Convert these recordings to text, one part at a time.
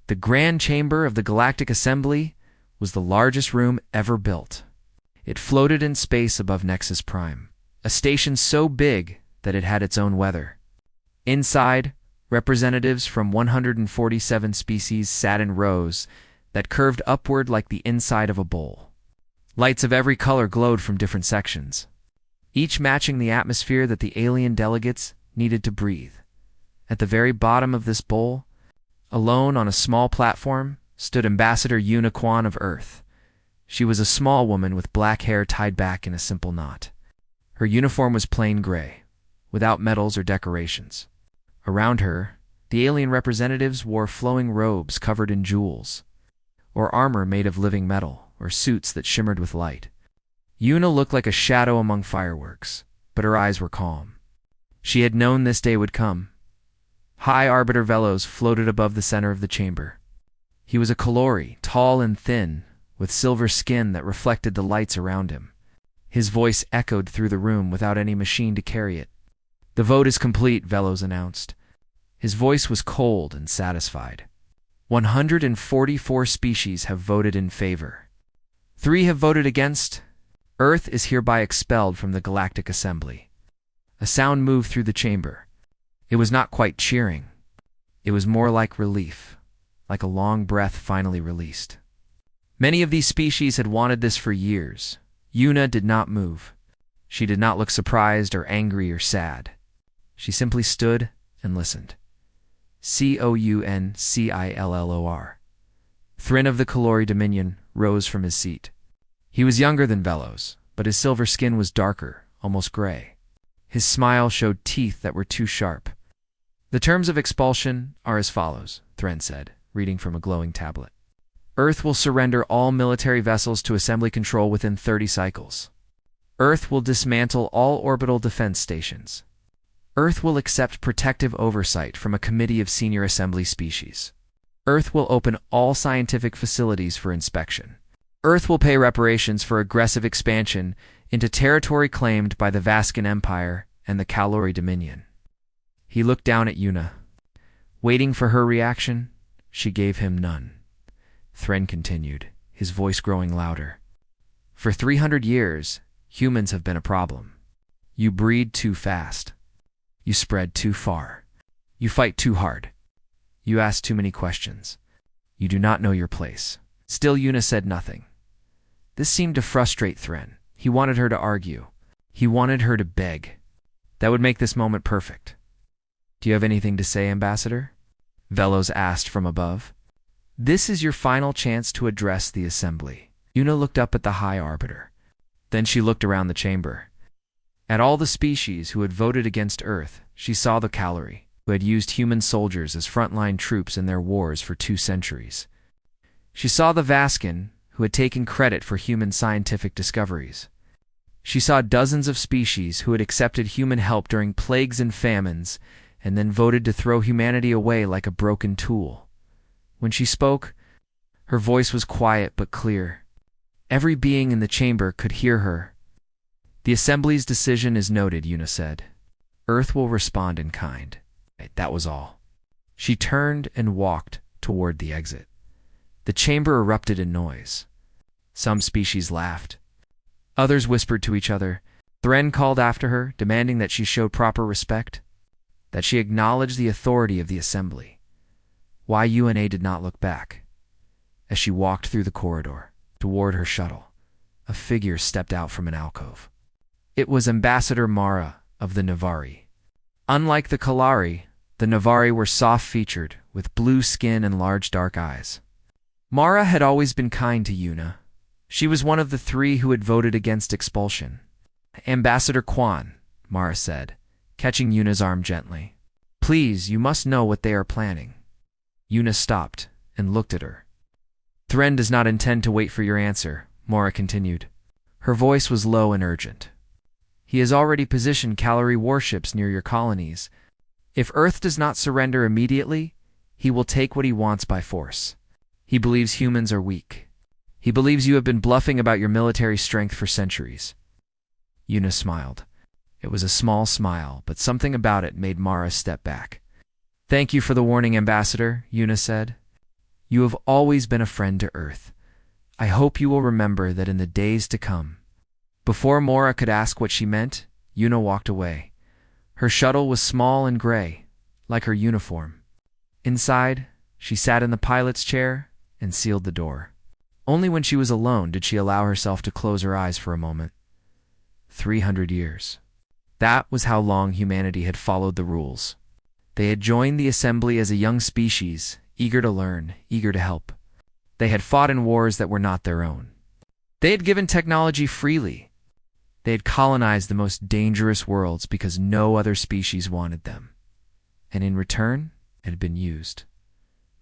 The grand chamber of the Galactic Assembly was the largest room ever built. It floated in space above Nexus Prime, a station so big that it had its own weather. Inside, representatives from 147 species sat in rows that curved upward like the inside of a bowl. Lights of every color glowed from different sections, each matching the atmosphere that the alien delegates needed to breathe. At the very bottom of this bowl, alone on a small platform, stood Ambassador Yuna Kwan of Earth. She was a small woman with black hair tied back in a simple knot. Her uniform was plain gray, without medals or decorations. Around her, the alien representatives wore flowing robes covered in jewels, or armor made of living metal, or suits that shimmered with light. Yuna looked like a shadow among fireworks, but her eyes were calm. She had known this day would come. High Arbiter Velos floated above the center of the chamber. He was a Kalori, tall and thin, with silver skin that reflected the lights around him. His voice echoed through the room without any machine to carry it. "The vote is complete," Velos announced. His voice was cold and satisfied. 144 species have voted in favor. 3 have voted against. Earth is hereby expelled from the Galactic Assembly. A sound moved through the chamber. It was not quite cheering. It was more like relief, like a long breath finally released. Many of these species had wanted this for years. Yuna did not move. She did not look surprised or angry or sad. She simply stood and listened. Councillor. Thrin of the Kalori Dominion rose from his seat. He was younger than Velos, but his silver skin was darker, almost gray. His smile showed teeth that were too sharp. "The terms of expulsion are as follows," Thrin said, reading from a glowing tablet. "Earth will surrender all military vessels to Assembly control within 30 cycles. Earth will dismantle all orbital defense stations. Earth will accept protective oversight from a committee of senior Assembly species. Earth will open all scientific facilities for inspection. Earth will pay reparations for aggressive expansion into territory claimed by the Vascan Empire and the Kalori Dominion." He looked down at Yuna. Waiting for her reaction, she gave him none. Thrin continued, his voice growing louder. "For 300 years, humans have been a problem. You breed too fast. You spread too far. You fight too hard. You ask too many questions. You do not know your place." Still, Yuna said nothing. This seemed to frustrate Thrin. He wanted her to argue. He wanted her to beg. That would make this moment perfect. "Do you have anything to say, Ambassador?" Velos asked from above. "This is your final chance to address the Assembly." Yuna looked up at the High Arbiter. Then she looked around the chamber. At all the species who had voted against Earth, she saw the Kalori, who had used human soldiers as frontline troops in their wars for 2 centuries. She saw the Vascan, who had taken credit for human scientific discoveries. She saw dozens of species who had accepted human help during plagues and famines, and then voted to throw humanity away like a broken tool. When she spoke, her voice was quiet but clear. Every being in the chamber could hear her. "The Assembly's decision is noted," Yuna said. "Earth will respond in kind." That was all. She turned and walked toward the exit. The chamber erupted in noise. Some species laughed. Others whispered to each other. Thrin called after her, demanding that she show proper respect, that she acknowledge the authority of the Assembly. Yuna did not look back. As she walked through the corridor, toward her shuttle, a figure stepped out from an alcove. It was Ambassador Mara of the Navari. Unlike the Kalari, the Navari were soft-featured, with blue skin and large dark eyes. Mara had always been kind to Yuna. She was one of the 3 who had voted against expulsion. "Ambassador Kwan," Mara said, catching Yuna's arm gently. "Please, you must know what they are planning." Yuna stopped and looked at her. "Thrin does not intend to wait for your answer," Mara continued. Her voice was low and urgent. "He has already positioned Kalori warships near your colonies. If Earth does not surrender immediately, he will take what he wants by force. He believes humans are weak. He believes you have been bluffing about your military strength for centuries." Yuna smiled. It was a small smile, but something about it made Mara step back. "Thank you for the warning, Ambassador," Yuna said. You have always been a friend to Earth. I hope you will remember that in the days to come." Before Mora could ask what she meant, Una walked away. Her shuttle was small and gray, like her uniform. Inside, she sat in the pilot's chair and sealed the door. Only when she was alone did she allow herself to close her eyes for a moment. 300 years. That was how long humanity had followed the rules. They had joined the assembly as a young species, eager to learn, eager to help. They had fought in wars that were not their own. They had given technology freely. They had colonized the most dangerous worlds because no other species wanted them. And in return, had been used,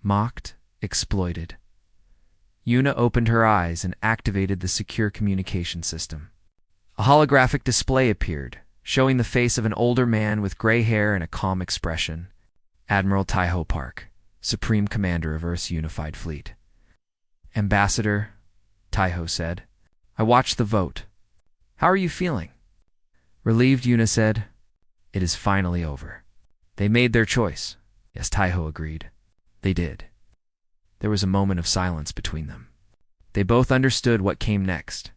mocked, exploited. Una opened her eyes and activated the secure communication system. A holographic display appeared, showing the face of an older man with gray hair and a calm expression. Admiral Taiho Park, Supreme Commander of Earth's Unified Fleet. "Ambassador," Taiho said, "I watched the vote. How are you feeling?" Relieved, Una said, "It is finally over." "They made their choice." Yes, Taiho agreed. They did. There was a moment of silence between them. They both understood what came next.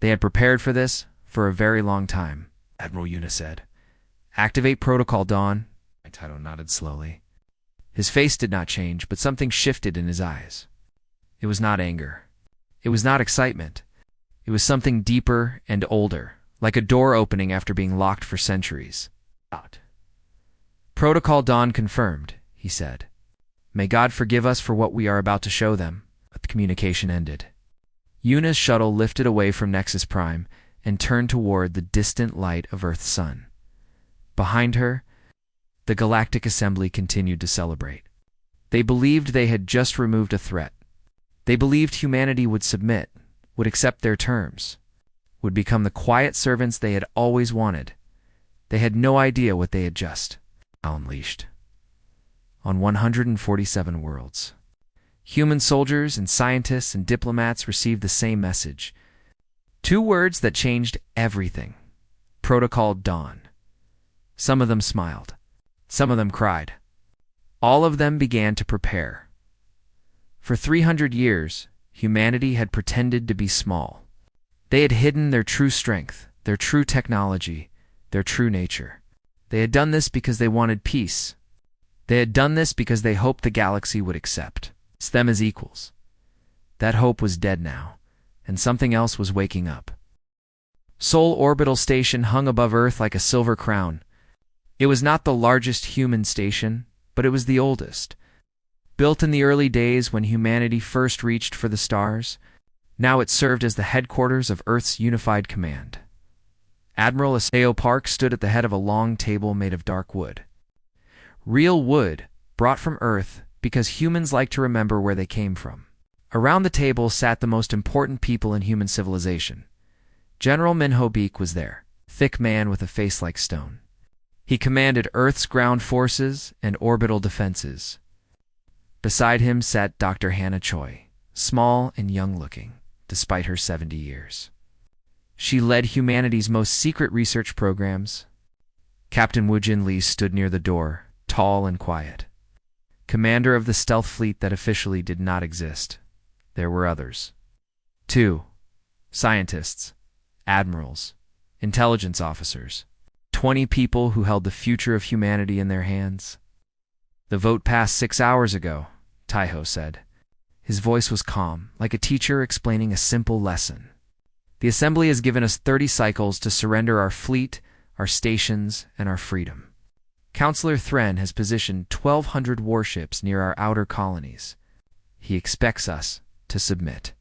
They had prepared for this for a very long time. Admiral Una said, "Activate Protocol Dawn." Taiho nodded slowly. His face did not change, but something shifted in his eyes. It was not anger. It was not excitement. It was something deeper and older, like a door opening after being locked for centuries. "Protocol Dawn confirmed," he said. "May God forgive us for what we are about to show them." But the communication ended. Una's shuttle lifted away from Nexus Prime and turned toward the distant light of Earth's sun. Behind her, the Galactic Assembly continued to celebrate. They believed they had just removed a threat. They believed humanity would submit, would accept their terms, would become the quiet servants they had always wanted. They had no idea what they had just unleashed. On 147 worlds, human soldiers and scientists and diplomats received the same message. Two words that changed everything. Protocol Dawn. Some of them smiled. Some of them cried. All of them began to prepare. For 300 years, humanity had pretended to be small. They had hidden their true strength, their true technology, their true nature. They had done this because they wanted peace. They had done this because they hoped the galaxy would accept them as equals. That hope was dead now, and something else was waking up. Sol Orbital Station hung above Earth like a silver crown. It was not the largest human station, but it was the oldest. Built in the early days when humanity first reached for the stars, now it served as the headquarters of Earth's unified command. Admiral Aseo Park stood at the head of a long table made of dark wood. Real wood, brought from Earth because humans like to remember where they came from. Around the table sat the most important people in human civilization. General Minho Beak was there, thick man with a face like stone. He commanded Earth's ground forces and orbital defenses. Beside him sat Dr. Hannah Choi, small and young-looking, despite her 70 years. She led humanity's most secret research programs. Captain Woojin Lee stood near the door, tall and quiet. Commander of the stealth fleet that officially did not exist. There were others. 2. Scientists, admirals, intelligence officers. 20 people who held the future of humanity in their hands. "The vote passed 6 hours ago," Taiho said. His voice was calm, like a teacher explaining a simple lesson. "The Assembly has given us 30 cycles to surrender our fleet, our stations, and our freedom. Counselor Thren has positioned 1,200 warships near our outer colonies. He expects us to submit."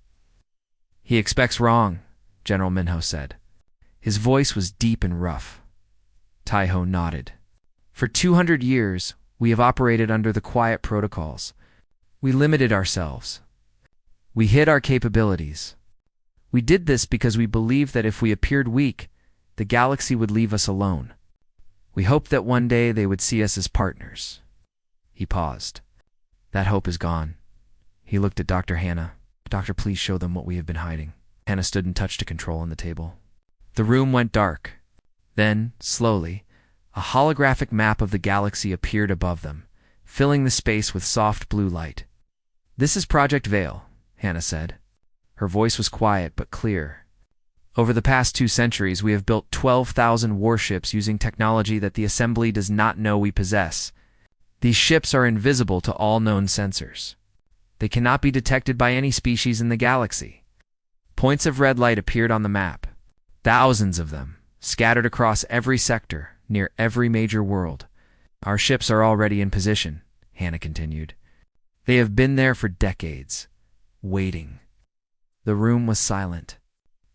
"He expects wrong," General Minho said. His voice was deep and rough. Taiho nodded. "For 200 years, we have operated under the quiet protocols. We limited ourselves. We hid our capabilities. We did this because we believed that if we appeared weak, the galaxy would leave us alone. We hoped that one day they would see us as partners." He paused. "That hope is gone." He looked at Dr. Hannah. "Doctor, please show them what we have been hiding." Hannah stood and touched a control on the table. The room went dark. Then, slowly, a holographic map of the galaxy appeared above them, filling the space with soft blue light. This is Project Veil, Hannah said. Her voice was quiet but clear. Over the past 2 centuries, we have built 12,000 warships using technology that the Assembly does not know we possess. These ships are invisible to all known sensors. They cannot be detected by any species in the galaxy. Points of red light appeared on the map. Thousands of them, scattered across every sector, near every major world. Our ships are already in position, Hannah continued. They have been there for decades, waiting. The room was silent.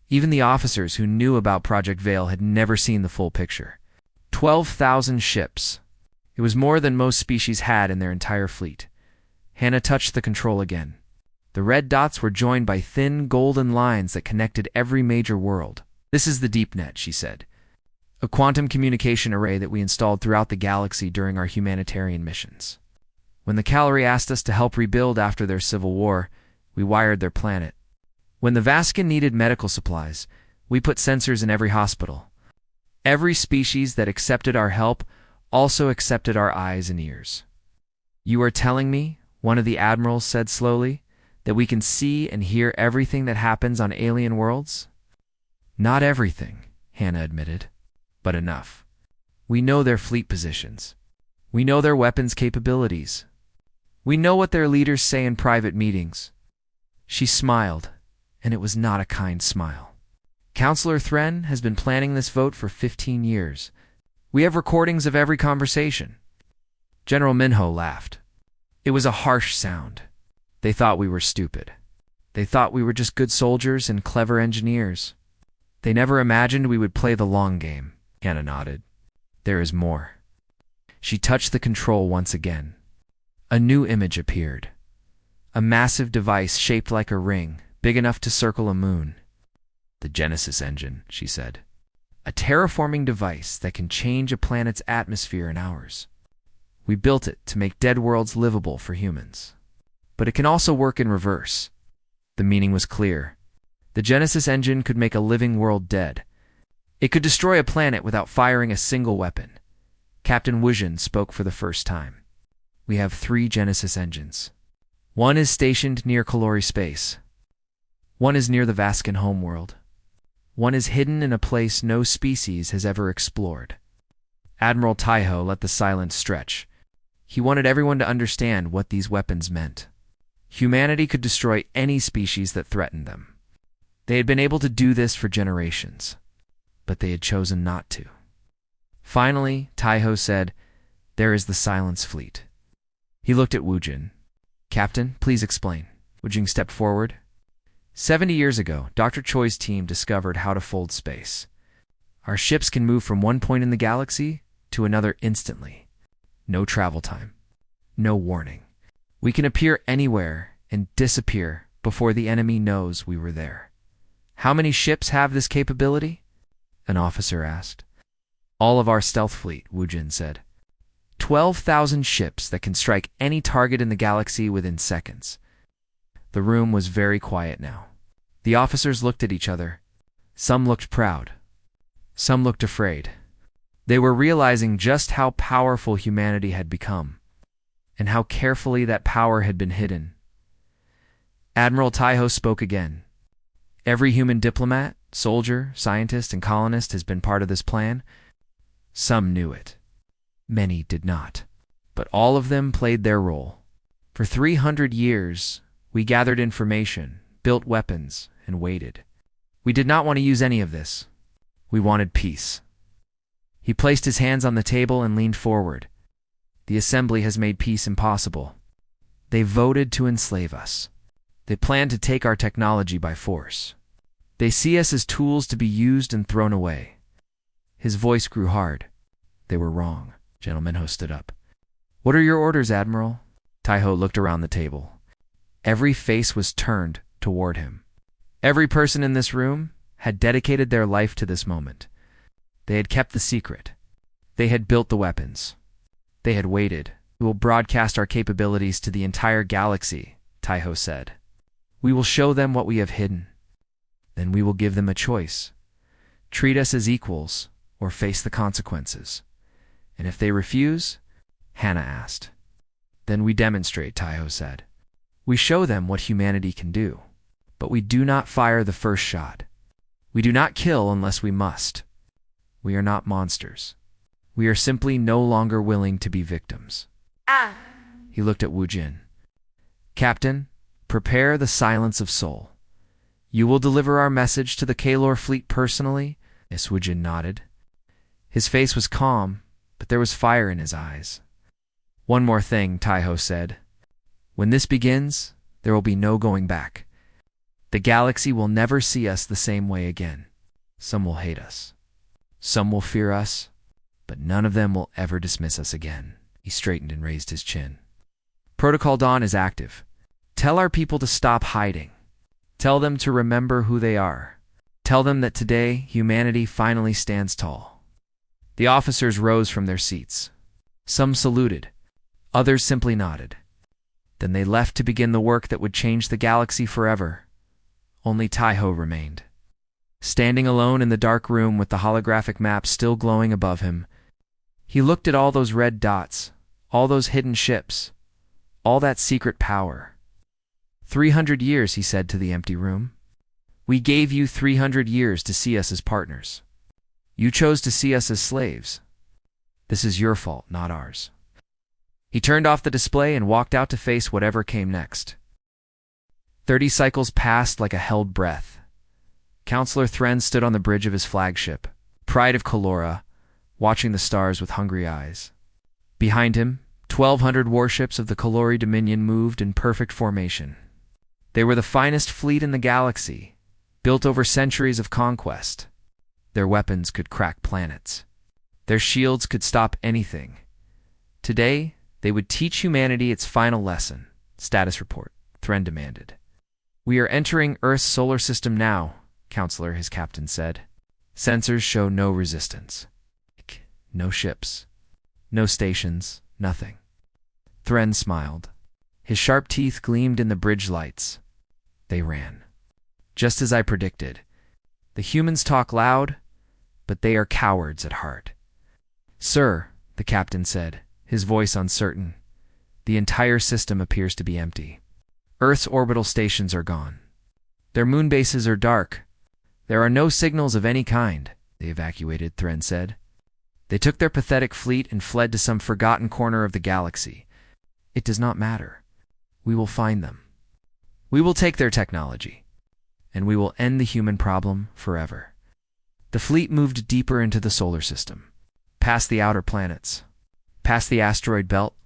Even the officers who knew about Project Veil had never seen the full picture. 12,000 ships. It was more than most species had in their entire fleet. Hannah touched the control again. The red dots were joined by thin golden lines that connected every major world. This is the DeepNet, she said. A quantum communication array that we installed throughout the galaxy during our humanitarian missions. When the Calori asked us to help rebuild after their civil war, we wired their planet. When the Vascan needed medical supplies, we put sensors in every hospital. Every species that accepted our help also accepted our eyes and ears. You are telling me, one of the admirals said slowly, that we can see and hear everything that happens on alien worlds? Not everything, Hannah admitted, but enough. We know their fleet positions. We know their weapons capabilities. We know what their leaders say in private meetings. She smiled, and it was not a kind smile. Counselor Thren has been planning this vote for 15 years. We have recordings of every conversation. General Minho laughed. It was a harsh sound. They thought we were stupid. They thought we were just good soldiers and clever engineers. They never imagined we would play the long game, Hannah nodded. There is more. She touched the control once again. A new image appeared. A massive device shaped like a ring, big enough to circle a moon. The Genesis engine, she said. A terraforming device that can change a planet's atmosphere in hours. We built it to make dead worlds livable for humans. But it can also work in reverse. The meaning was clear. The Genesis engine could make a living world dead. It could destroy a planet without firing a single weapon. Captain Wuzhen spoke for the first time. We have 3 Genesis engines. One is stationed near Calori space. One is near the Vascan homeworld. One is hidden in a place no species has ever explored. Admiral Taiho let the silence stretch. He wanted everyone to understand what these weapons meant. Humanity could destroy any species that threatened them. They had been able to do this for generations, but they had chosen not to. Finally, Taiho said, "There is the Silence Fleet." He looked at Wuzhen. "Captain, please explain." Wuzhen stepped forward. 70 years ago, Dr. Choi's team discovered how to fold space. Our ships can move from one point in the galaxy to another instantly. No travel time. No warning. We can appear anywhere and disappear before the enemy knows we were there. How many ships have this capability? An officer asked. All of our stealth fleet, Wuzhen said. 12,000 ships that can strike any target in the galaxy within seconds. The room was very quiet now. The officers looked at each other. Some looked proud. Some looked afraid. They were realizing just how powerful humanity had become, and how carefully that power had been hidden. Admiral Taiho spoke again. Every human diplomat, soldier, scientist, and colonist has been part of this plan. Some knew it. Many did not. But all of them played their role. For 300 years, we gathered information, built weapons, and waited. We did not want to use any of this. We wanted peace. He placed his hands on the table and leaned forward. The Assembly has made peace impossible. They voted to enslave us. They plan to take our technology by force. They see us as tools to be used and thrown away. His voice grew hard. They were wrong. General Minho stood up. What are your orders, Admiral? Taiho looked around the table. Every face was turned toward him. Every person in this room had dedicated their life to this moment. They had kept the secret. They had built the weapons. They had waited. We will broadcast our capabilities to the entire galaxy, Taiho said. We will show them what we have hidden. Then we will give them a choice. Treat us as equals or face the consequences. And if they refuse, Hannah asked. Then we demonstrate, Taiho said. We show them what humanity can do, but we do not fire the first shot. We do not kill unless we must. We are not monsters. We are simply no longer willing to be victims. He looked at Wu Jin. Captain, prepare the silence of soul. You will deliver our message to the Kalor fleet personally? Yes, Wu Jin nodded. His face was calm, but there was fire in his eyes. One more thing, Taiho said. When this begins, there will be no going back. The galaxy will never see us the same way again. Some will hate us. Some will fear us, but none of them will ever dismiss us again. He straightened and raised his chin. Protocol Dawn is active. Tell our people to stop hiding. Tell them to remember who they are. Tell them that today humanity finally stands tall. The officers rose from their seats. Some saluted. Others simply nodded. Then they left to begin the work that would change the galaxy forever. Only Taiho remained. Standing alone in the dark room with the holographic map still glowing above him, he looked at all those red dots, all those hidden ships, all that secret power. 300 years, he said to the empty room. We gave you 300 years to see us as partners. You chose to see us as slaves. This is your fault, not ours. He turned off the display and walked out to face whatever came next. 30 cycles passed like a held breath. Counselor Thren stood on the bridge of his flagship, Pride of Kalora, watching the stars with hungry eyes. Behind him, 1,200 warships of the Kalori Dominion moved in perfect formation. They were the finest fleet in the galaxy, built over centuries of conquest. Their weapons could crack planets. Their shields could stop anything. Today, they would teach humanity its final lesson. Status report, Thren demanded. We are entering Earth's solar system now, Counselor, his captain said. Sensors show no resistance. No ships. No stations. Nothing. Thren smiled. His sharp teeth gleamed in the bridge lights. They ran. Just as I predicted. The humans talk loud, but they are cowards at heart. Sir, the captain said, his voice uncertain, the entire system appears to be empty. Earth's orbital stations are gone. Their moon bases are dark. There are no signals of any kind. They evacuated, Thren said. They took their pathetic fleet and fled to some forgotten corner of the galaxy. It does not matter. We will find them. We will take their technology, and we will end the human problem forever. The fleet moved deeper into the solar system, past the outer planets, past the asteroid belt,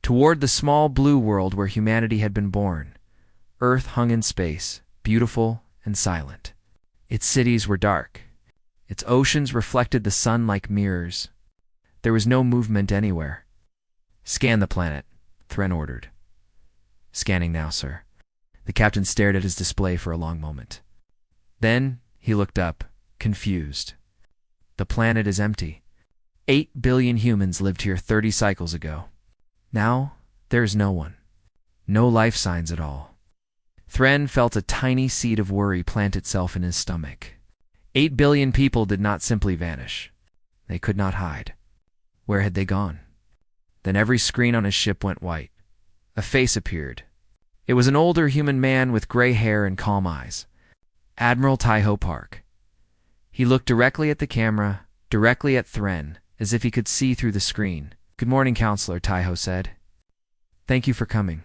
toward the small blue world where humanity had been born. Earth hung in space, beautiful and silent. Its cities were dark. Its oceans reflected the sun like mirrors. There was no movement anywhere. Scan the planet, Thren ordered. Scanning now, sir. The captain stared at his display for a long moment. Then he looked up, confused. The planet is empty. 8 billion humans lived here 30 cycles ago. Now, there is no one. No life signs at all. Thren felt a tiny seed of worry plant itself in his stomach. 8 billion people did not simply vanish. They could not hide. Where had they gone? Then every screen on his ship went white. A face appeared. It was an older human man with gray hair and calm eyes. Admiral Taiho Park. He looked directly at the camera, directly at Thren, as if he could see through the screen. Good morning, Counselor, Taiho said. Thank you for coming.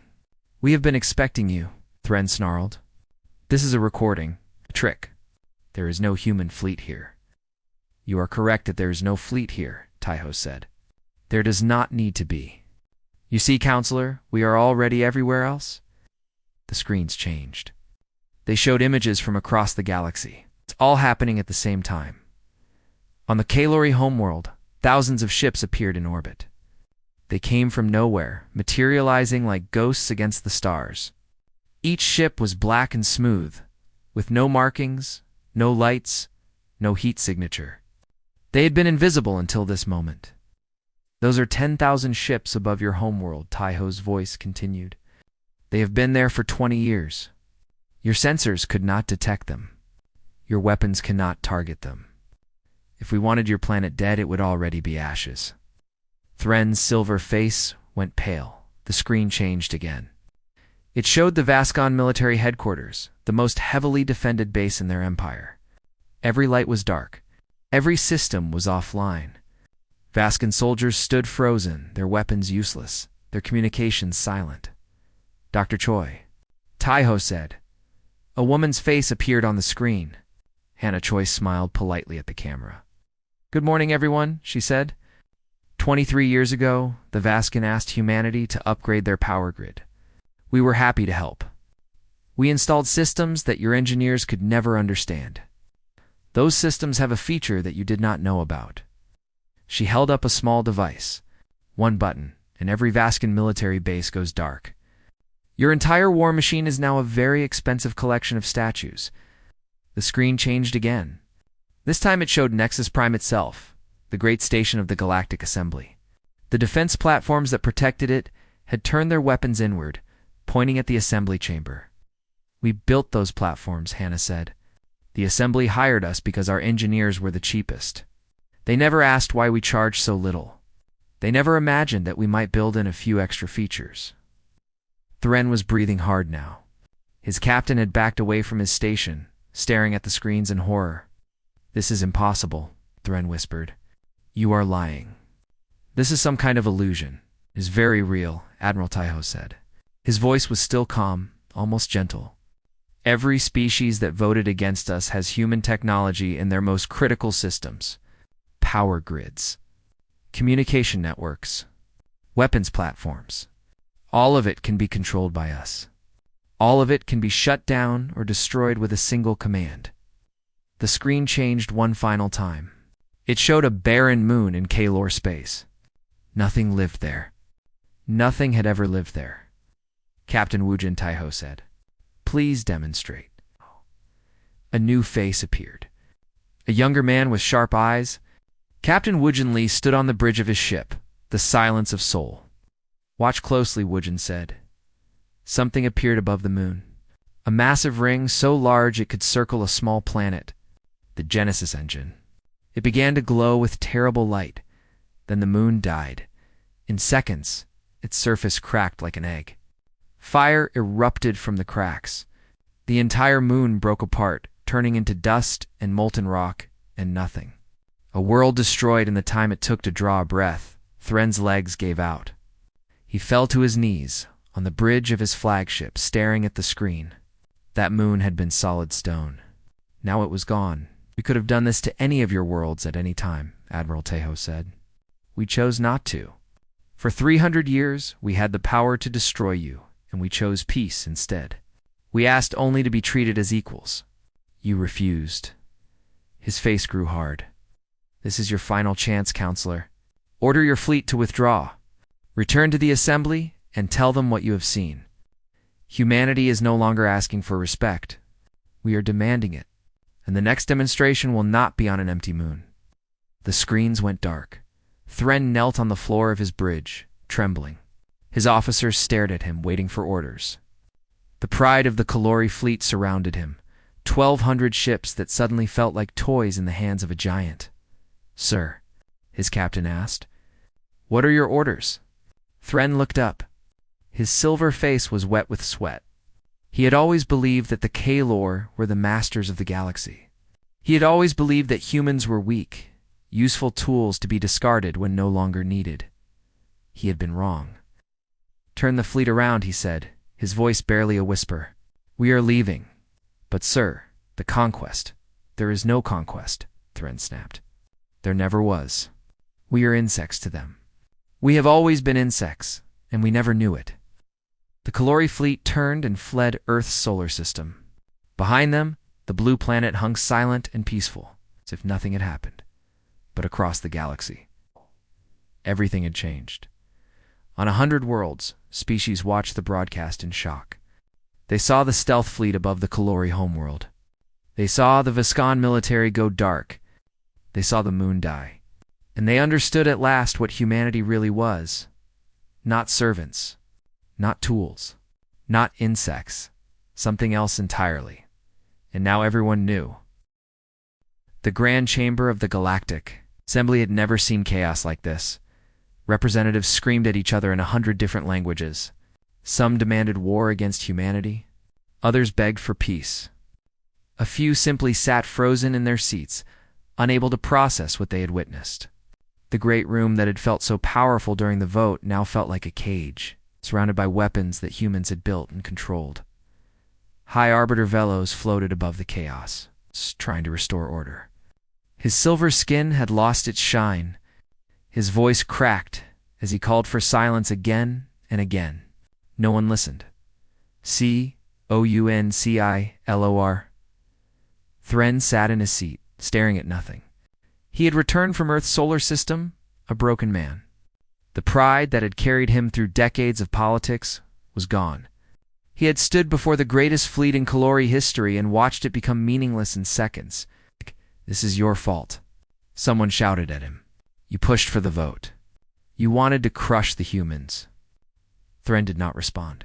We have been expecting you, Thren snarled. This is a recording, a trick. There is no human fleet here. You are correct that there is no fleet here, Taiho said. There does not need to be. You see, Counselor, we are already everywhere else. The screens changed. They showed images from across the galaxy. It's all happening at the same time. On the Kalori homeworld, thousands of ships appeared in orbit. They came from nowhere, materializing like ghosts against the stars. Each ship was black and smooth, with no markings, no lights, no heat signature. They had been invisible until this moment. Those are 10,000 ships above your homeworld, Taiho's voice continued. They have been there for 20 years. Your sensors could not detect them. Your weapons cannot target them. If we wanted your planet dead, it would already be ashes. Thren's silver face went pale. The screen changed again. It showed the Vascon military headquarters, the most heavily defended base in their empire. Every light was dark. Every system was offline. Vascan soldiers stood frozen, their weapons useless, their communications silent. "Dr. Choi," Taiho said. A woman's face appeared on the screen. Hannah Choi smiled politely at the camera. "Good morning, everyone," she said. 23 years ago, the Vascan asked humanity to upgrade their power grid. We were happy to help. We installed systems that your engineers could never understand. Those systems have a feature that you did not know about. She held up a small device. One button, and every Vascan military base goes dark. Your entire war machine is now a very expensive collection of statues. The screen changed again. This time it showed Nexus Prime itself, the great station of the Galactic Assembly. The defense platforms that protected it had turned their weapons inward, pointing at the assembly chamber. "We built those platforms," Hannah said. "The assembly hired us because our engineers were the cheapest. They never asked why we charged so little. They never imagined that we might build in a few extra features." Thren was breathing hard now. His captain had backed away from his station, staring at the screens in horror. "This is impossible," Thren whispered. "You are lying." "This is some kind of illusion. It is very real," Admiral Taiho said. His voice was still calm, almost gentle. "Every species that voted against us has human technology in their most critical systems. Power grids, communication networks, weapons platforms. All of it can be controlled by us. All of it can be shut down or destroyed with a single command." The screen changed one final time. It showed a barren moon in Kalor space. Nothing lived there. Nothing had ever lived there. Captain Woojin Taiho said, "Please demonstrate." A new face appeared. A younger man with sharp eyes. Captain Woojin Lee stood on the bridge of his ship, the silence of Seoul. "Watch closely," Woojin said. Something appeared above the moon. A massive ring so large it could circle a small planet. The Genesis engine. It began to glow with terrible light. Then the moon died. In seconds, its surface cracked like an egg. Fire erupted from the cracks. The entire moon broke apart, turning into dust and molten rock and nothing. A world destroyed in the time it took to draw a breath. Thren's legs gave out. He fell to his knees on the bridge of his flagship, staring at the screen. That moon had been solid stone. Now it was gone. "We could have done this to any of your worlds at any time," Admiral Taiho said. "We chose not to. For 300 years, we had the power to destroy you, and we chose peace instead. We asked only to be treated as equals. You refused." His face grew hard. "This is your final chance, Counselor. Order your fleet to withdraw. Return to the Assembly and tell them what you have seen. Humanity is no longer asking for respect. We are demanding it, and the next demonstration will not be on an empty moon." The screens went dark. Thren knelt on the floor of his bridge, trembling. His officers stared at him, waiting for orders. The pride of the Kalori fleet surrounded him, 1,200 ships that suddenly felt like toys in the hands of a giant. "Sir," his captain asked, "what are your orders?" Thren looked up. His silver face was wet with sweat. He had always believed that the Kalor were the masters of the galaxy. He had always believed that humans were weak, useful tools to be discarded when no longer needed. He had been wrong. "Turn the fleet around," he said, his voice barely a whisper. "We are leaving." "But sir, the conquest." "There is no conquest," Thren snapped. "There never was. We are insects to them. We have always been insects, and we never knew it." The Kalori fleet turned and fled Earth's solar system. Behind them, the blue planet hung silent and peaceful, as if nothing had happened. But across the galaxy, everything had changed. On 100 worlds, species watched the broadcast in shock. They saw the stealth fleet above the Kalori homeworld. They saw the Vascon military go dark. They saw the moon die. And they understood at last what humanity really was. Not servants. Not tools. Not insects. Something else entirely. And now everyone knew. The Grand Chamber of the Galactic Assembly had never seen chaos like this. Representatives screamed at each other in 100 different languages. Some demanded war against humanity. Others begged for peace. A few simply sat frozen in their seats, unable to process what they had witnessed. The great room that had felt so powerful during the vote now felt like a cage, surrounded by weapons that humans had built and controlled. High Arbiter Velos floated above the chaos, trying to restore order. His silver skin had lost its shine. His voice cracked as he called for silence again and again. No one listened. Councilor. Thren sat in his seat, staring at nothing. He had returned from Earth's solar system, a broken man. The pride that had carried him through decades of politics was gone. He had stood before the greatest fleet in Kalori history and watched it become meaningless in seconds. "This is your fault," someone shouted at him. "You pushed for the vote. You wanted to crush the humans." Thren did not respond.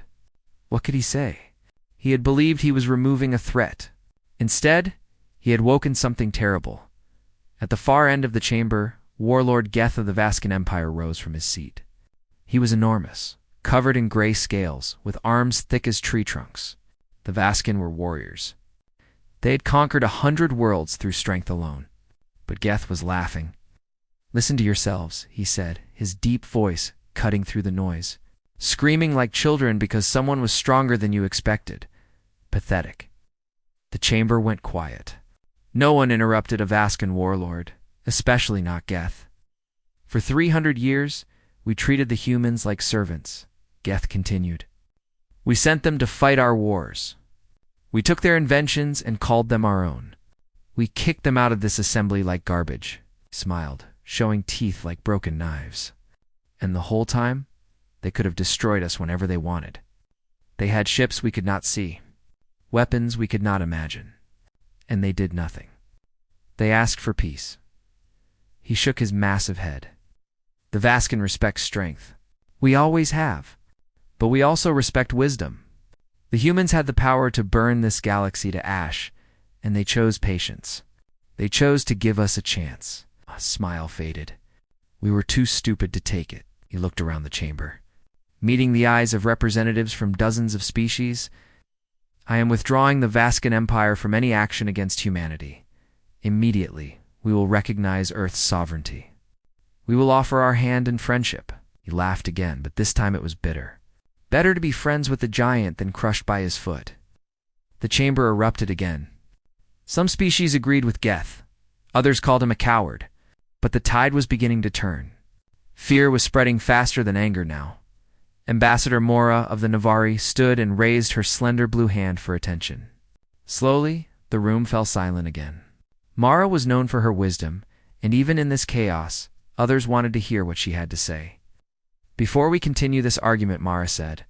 What could he say? He had believed he was removing a threat. Instead, he had woken something terrible. At the far end of the chamber, Warlord Geth of the Vascan Empire rose from his seat. He was enormous, covered in gray scales, with arms thick as tree trunks. The Vascan were warriors. They had conquered 100 worlds through strength alone. But Geth was laughing. "Listen to yourselves," he said, his deep voice cutting through the noise. "Screaming like children because someone was stronger than you expected. Pathetic." The chamber went quiet. No one interrupted a Vascan warlord, especially not Geth. "For 300 years, we treated the humans like servants," Geth continued. "We sent them to fight our wars. We took their inventions and called them our own. We kicked them out of this assembly like garbage," he smiled, showing teeth like broken knives. "And the whole time, they could have destroyed us whenever they wanted. They had ships we could not see, weapons we could not imagine, and they did nothing. They asked for peace." He shook his massive head. "The Vascan respects strength. We always have. But we also respect wisdom. The humans had the power to burn this galaxy to ash, and they chose patience. They chose to give us a chance." A smile faded. "We were too stupid to take it." He looked around the chamber. Meeting the eyes of representatives from dozens of species, "I am withdrawing the Vascan Empire from any action against humanity. Immediately, we will recognize Earth's sovereignty. We will offer our hand in friendship." He laughed again, but this time it was bitter. Better to be friends with the giant than crushed by his foot. The chamber erupted again. Some species agreed with Geth. Others called him a coward. But the tide was beginning to turn. Fear was spreading faster than anger now. Ambassador Mora of the Navari stood and raised her slender blue hand for attention. Slowly, the room fell silent again. Mara was known for her wisdom, and even in this chaos, others wanted to hear what she had to say. "Before we continue this argument," Mara said,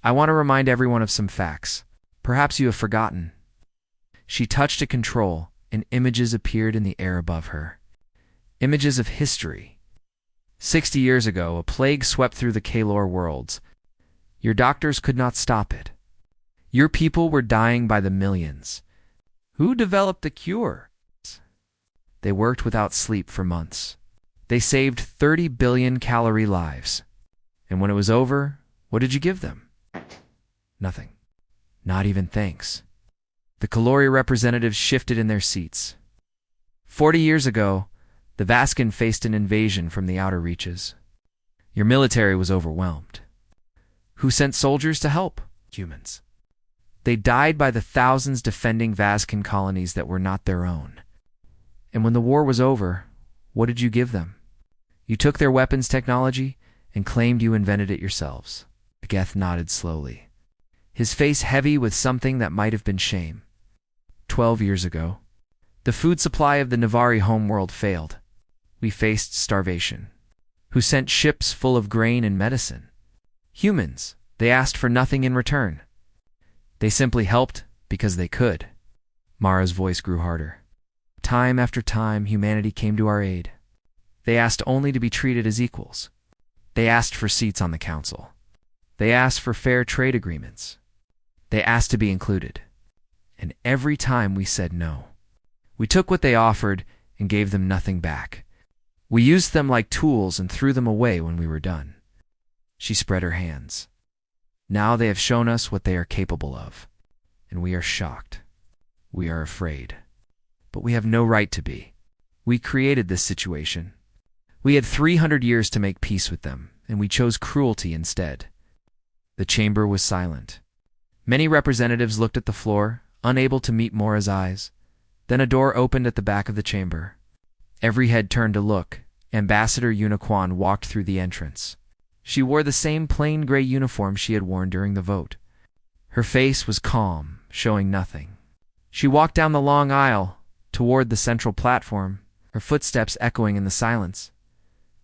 "I want to remind everyone of some facts. Perhaps you have forgotten." She touched a control, and images appeared in the air above her. Images of history. 60 years ago, a plague swept through the Kalor worlds. Your doctors could not stop it. Your people were dying by the millions. Who developed the cure? They worked without sleep for months. They saved 30 billion calorie lives. And when it was over, what did you give them? Nothing. Not even thanks. The Kalori representatives shifted in their seats. 40 years ago, the Vascan faced an invasion from the outer reaches. Your military was overwhelmed. Who sent soldiers to help? Humans. They died by the thousands defending Vascan colonies that were not their own. And when the war was over, what did you give them? You took their weapons technology and claimed you invented it yourselves. Geth nodded slowly, his face heavy with something that might have been shame. 12 years ago, the food supply of the Navari homeworld failed. We faced starvation. Who sent ships full of grain and medicine? Humans. They asked for nothing in return. They simply helped because they could. Mara's voice grew harder. Time after time, humanity came to our aid. They asked only to be treated as equals. They asked for seats on the council. They asked for fair trade agreements. They asked to be included. And every time we said no. We took what they offered and gave them nothing back. We used them like tools and threw them away when we were done. She spread her hands. Now they have shown us what they are capable of, and we are shocked. We are afraid. But we have no right to be. We created this situation. We had 300 years to make peace with them, and we chose cruelty instead. The chamber was silent. Many representatives looked at the floor, unable to meet Mora's eyes. Then a door opened at the back of the chamber. Every head turned to look. Ambassador Uniquan walked through the entrance. She wore the same plain gray uniform she had worn during the vote. Her face was calm, showing nothing. She walked down the long aisle, toward the central platform, her footsteps echoing in the silence.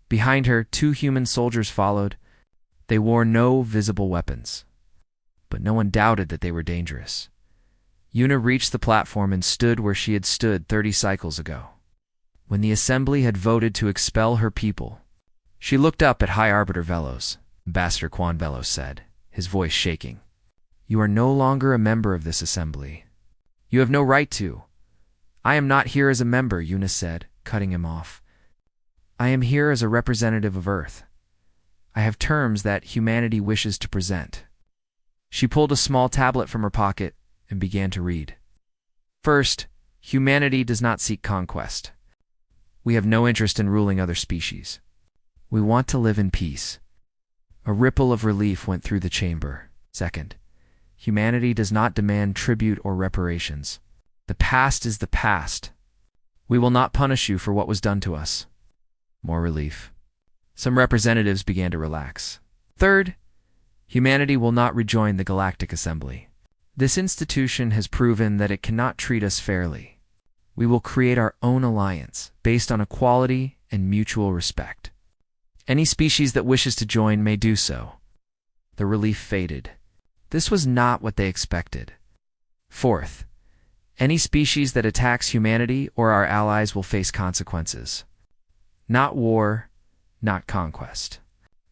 Behind her, 2 human soldiers followed. They wore no visible weapons. But no one doubted that they were dangerous. Una reached the platform and stood where she had stood 30 cycles ago. When the assembly had voted to expel her people, she looked up at High Arbiter Velos. Ambassador Quan Velos said, his voice shaking. You are no longer a member of this assembly. You have no right to. I am not here as a member, Una said, cutting him off. I am here as a representative of Earth. I have terms that humanity wishes to present. She pulled a small tablet from her pocket and began to read. First, humanity does not seek conquest. We have no interest in ruling other species. We want to live in peace. A ripple of relief went through the chamber. Second, humanity does not demand tribute or reparations. The past is the past. We will not punish you for what was done to us. More relief. Some representatives began to relax. Third, humanity will not rejoin the Galactic Assembly. This institution has proven that it cannot treat us fairly. We will create our own alliance based on equality and mutual respect. Any species that wishes to join may do so. The relief faded. This was not what they expected. Fourth, any species that attacks humanity or our allies will face consequences. Not war, not conquest.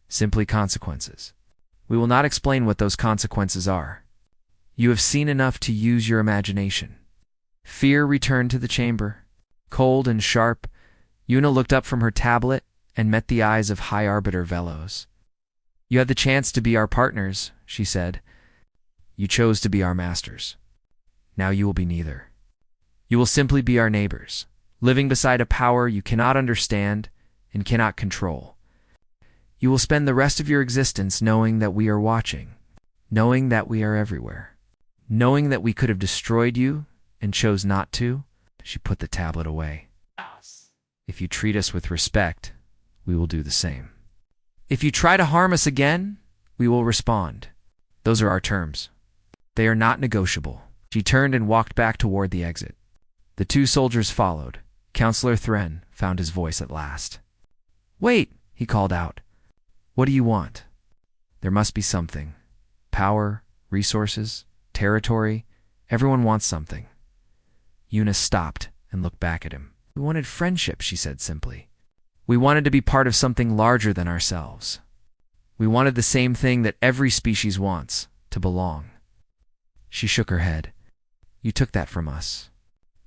Simply consequences. We will not explain what those consequences are. You have seen enough to use your imagination. Fear returned to the chamber. Cold and sharp, Una looked up from her tablet and met the eyes of High Arbiter Velos. You had the chance to be our partners, she said. You chose to be our masters. Now you will be neither. You will simply be our neighbors, living beside a power you cannot understand and cannot control. You will spend the rest of your existence knowing that we are watching, knowing that we are everywhere, knowing that we could have destroyed you and chose not to. She put the tablet away. If you treat us with respect, we will do the same. If you try to harm us again, we will respond. Those are our terms. They are not negotiable. She turned and walked back toward the exit. The 2 soldiers followed. Counselor Thren found his voice at last. Wait, he called out. What do you want? There must be something. Power, resources, territory. Everyone wants something. Una stopped and looked back at him. We wanted friendship, she said simply. We wanted to be part of something larger than ourselves. We wanted the same thing that every species wants, to belong. She shook her head. You took that from us.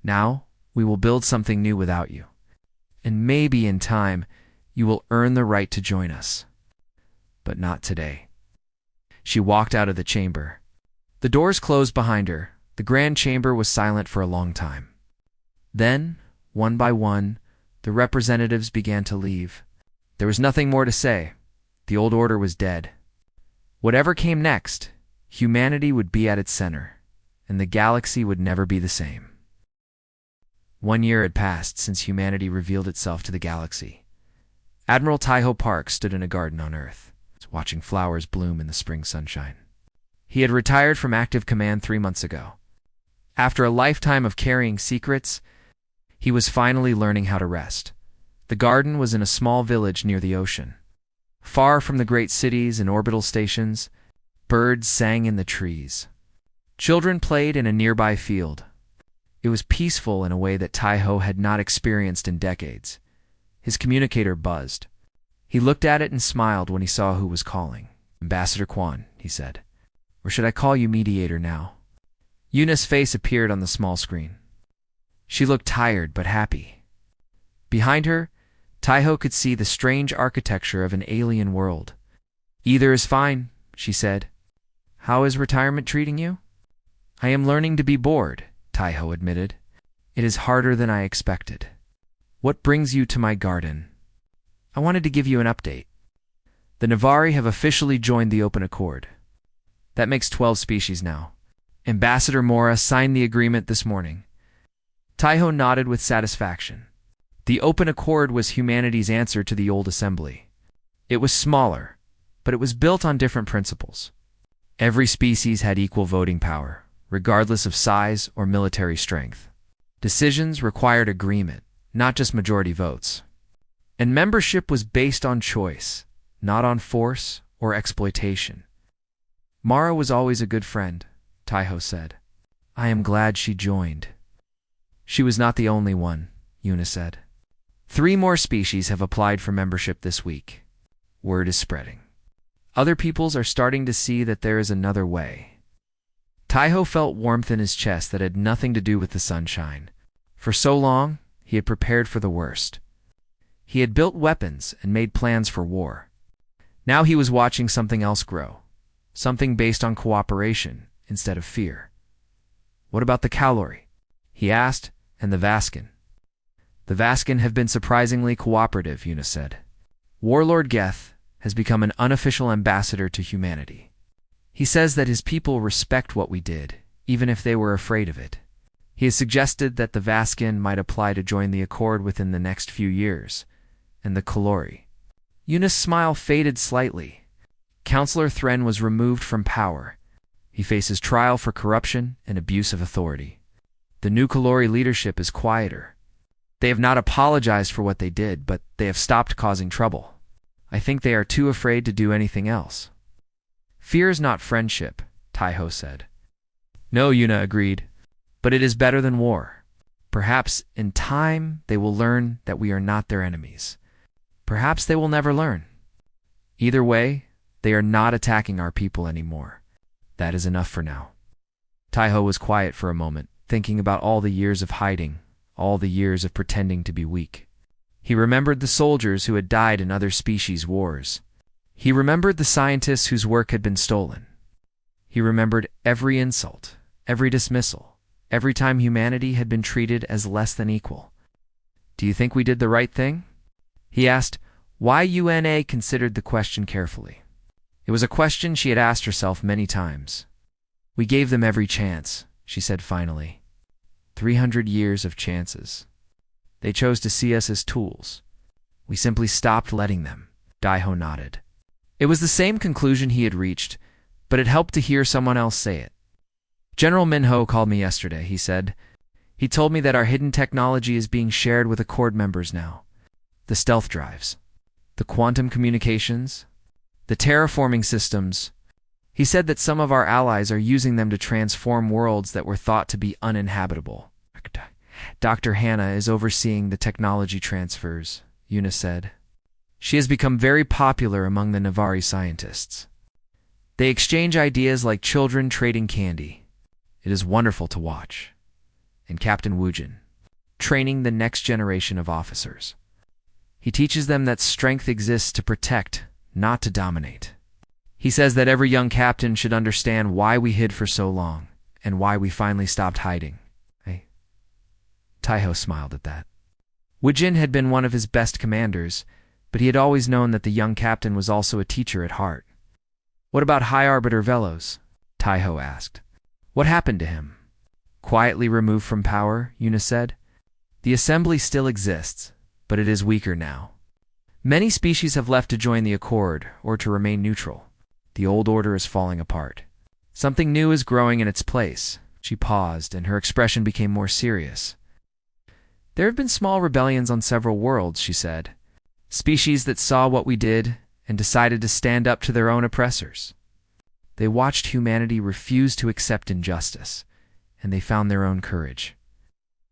Now, we will build something new without you. And maybe in time, you will earn the right to join us. But not today. She walked out of the chamber. The doors closed behind her. The grand chamber was silent for a long time. Then, one by one, the representatives began to leave. There was nothing more to say. The old order was dead. Whatever came next, humanity would be at its center, and the galaxy would never be the same. 1 year had passed since humanity revealed itself to the galaxy. Admiral Taiho Park stood in a garden on Earth, watching flowers bloom in the spring sunshine. He had retired from active command 3 months ago. After a lifetime of carrying secrets, he was finally learning how to rest. The garden was in a small village near the ocean. Far from the great cities and orbital stations, birds sang in the trees. Children played in a nearby field. It was peaceful in a way that Taiho had not experienced in decades. His communicator buzzed. He looked at it and smiled when he saw who was calling. Ambassador Quan, he said. Or should I call you mediator now? Una's face appeared on the small screen. She looked tired but happy. Behind her, Taiho could see the strange architecture of an alien world. Either is fine, she said. how is retirement treating you? I am learning to be bored, Taiho admitted. It is harder than I expected. What brings you to my garden? I wanted to give you an update. The Navari have officially joined the Open Accord. That makes 12 species now. Ambassador Mora signed the agreement this morning. Taiho nodded with satisfaction. The Open Accord was humanity's answer to the old assembly. It was smaller, but it was built on different principles. Every species had equal voting power, regardless of size or military strength. Decisions required agreement, not just majority votes. And membership was based on choice, not on force or exploitation. Mara was always a good friend, Taiho said. I am glad she joined. She was not the only one, Yuna said. 3 more species have applied for membership this week. Word is spreading. Other peoples are starting to see that there is another way. Taiho felt warmth in his chest that had nothing to do with the sunshine. For so long, he had prepared for the worst. He had built weapons and made plans for war. Now he was watching something else grow, something based on cooperation instead of fear. What about the Kalori? He asked, and the Vaskin. The Vaskin have been surprisingly cooperative, Yuna said. Warlord Geth has become an unofficial ambassador to humanity. He says that his people respect what we did, even if they were afraid of it. He has suggested that the Vaskin might apply to join the Accord within the next few years, and the Kalori. Yuna's smile faded slightly. Councillor Thren was removed from power. He faces trial for corruption and abuse of authority. The new Kalori leadership is quieter. They have not apologized for what they did, but they have stopped causing trouble. I think they are too afraid to do anything else. Fear is not friendship, Taiho said. No, Yuna agreed, but it is better than war. Perhaps in time they will learn that we are not their enemies. Perhaps they will never learn. Either way, they are not attacking our people anymore. That is enough for now. Taiho was quiet for a moment, thinking about all the years of hiding, all the years of pretending to be weak. He remembered the soldiers who had died in other species' wars. He remembered the scientists whose work had been stolen. He remembered every insult, every dismissal, every time humanity had been treated as less than equal. Do you think we did the right thing? He asked. Yuna considered the question carefully. It was a question she had asked herself many times. We gave them every chance, she said finally. 300 years of chances. They chose to see us as tools. We simply stopped letting them. Taiho nodded. It was the same conclusion he had reached, but it helped to hear someone else say it. General Minho called me yesterday, he said. He told me that our hidden technology is being shared with Accord members now. The stealth drives, the quantum communications, the terraforming systems. He said that some of our allies are using them to transform worlds that were thought to be uninhabitable. Dr. Hannah is overseeing the technology transfers, Yuna said. She has become very popular among the Navari scientists. They exchange ideas like children trading candy. It is wonderful to watch. And Captain Wujin, training the next generation of officers. He teaches them that strength exists to protect, not to dominate. He says that every young captain should understand why we hid for so long, and why we finally stopped hiding. Taiho smiled at that. Wujin had been one of his best commanders, but he had always known that the young captain was also a teacher at heart. What about High Arbiter Velos? Taiho asked. What happened to him? Quietly removed from power, Yuna said. The assembly still exists, but it is weaker now. Many species have left to join the Accord or to remain neutral. The old order is falling apart. Something new is growing in its place. She paused, and her expression became more serious. There have been small rebellions on several worlds, she said. Species that saw what we did and decided to stand up to their own oppressors. They watched humanity refuse to accept injustice, and they found their own courage.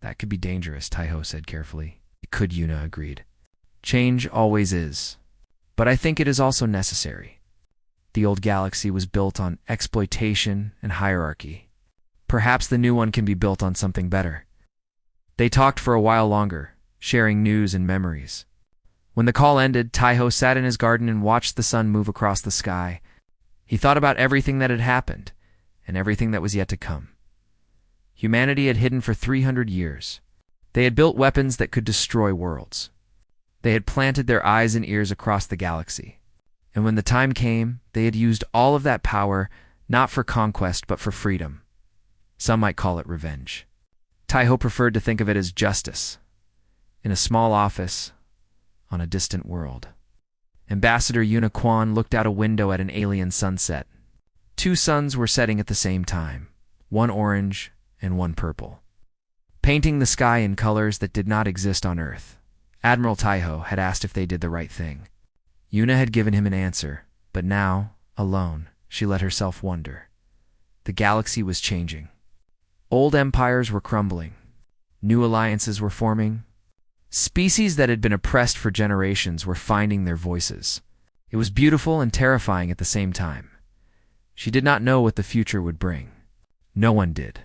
That could be dangerous, Taiho said carefully. It could, Yuna agreed. Change always is. But I think it is also necessary. The old galaxy was built on exploitation and hierarchy. Perhaps the new one can be built on something better. They talked for a while longer, sharing news and memories. When the call ended, Taiho sat in his garden and watched the sun move across the sky. He thought about everything that had happened, and everything that was yet to come. Humanity had hidden for 300 years. They had built weapons that could destroy worlds. They had planted their eyes and ears across the galaxy. And when the time came, they had used all of that power not for conquest but for freedom. Some might call it revenge. Taiho preferred to think of it as justice. In a small office on a distant world, Ambassador Yuna Kwan looked out a window at an alien sunset. 2 suns were setting at the same time, one orange and one purple, painting the sky in colors that did not exist on Earth. Admiral Taiho had asked if they did the right thing. Yuna had given him an answer, but now, alone, she let herself wonder. The galaxy was changing. Old empires were crumbling. New alliances were forming. Species that had been oppressed for generations were finding their voices. It was beautiful and terrifying at the same time. She did not know what the future would bring. No one did.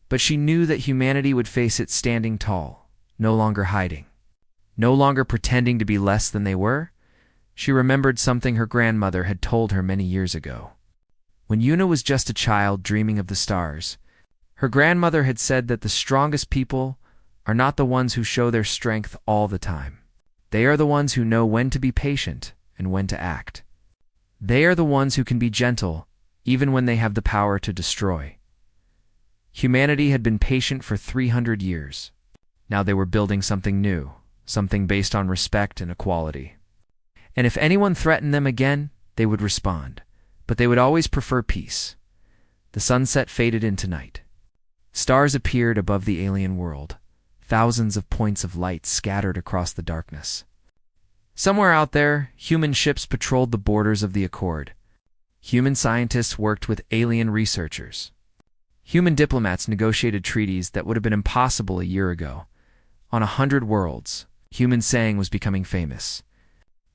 But she knew that humanity would face it standing tall, no longer hiding, no longer pretending to be less than they were. She remembered something her grandmother had told her many years ago. When Yuna was just a child dreaming of the stars, her grandmother had said that the strongest people are not the ones who show their strength all the time. They are the ones who know when to be patient and when to act. They are the ones who can be gentle even when they have the power to destroy. Humanity had been patient for 300 years. Now they were building something new, something based on respect and equality. And if anyone threatened them again, they would respond, but they would always prefer peace. The sunset faded into night. Stars appeared above the alien world, thousands of points of light scattered across the darkness. Somewhere out there, human ships patrolled the borders of the Accord. Human scientists worked with alien researchers. Human diplomats negotiated treaties that would have been impossible a year ago. On 100 worlds, human saying was becoming famous.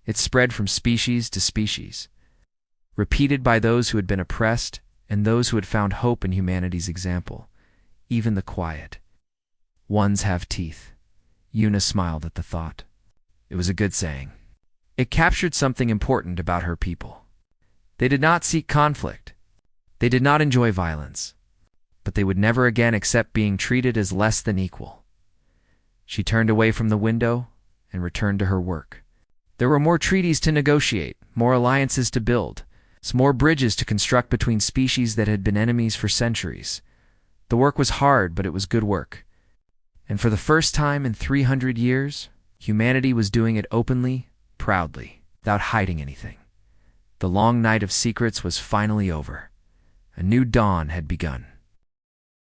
It spread from species to species, repeated by those who had been oppressed and those who had found hope in humanity's example, even the quiet ones have teeth. Yuna smiled at the thought. It was a good saying. It captured something important about her people. They did not seek conflict. They did not enjoy violence. But they would never again accept being treated as less than equal. She turned away from the window and returned to her work. There were more treaties to negotiate, more alliances to build, more bridges to construct between species that had been enemies for centuries. The work was hard, but it was good work. And for the first time in 300 years, humanity was doing it openly, proudly, without hiding anything. The long night of secrets was finally over. A new dawn had begun.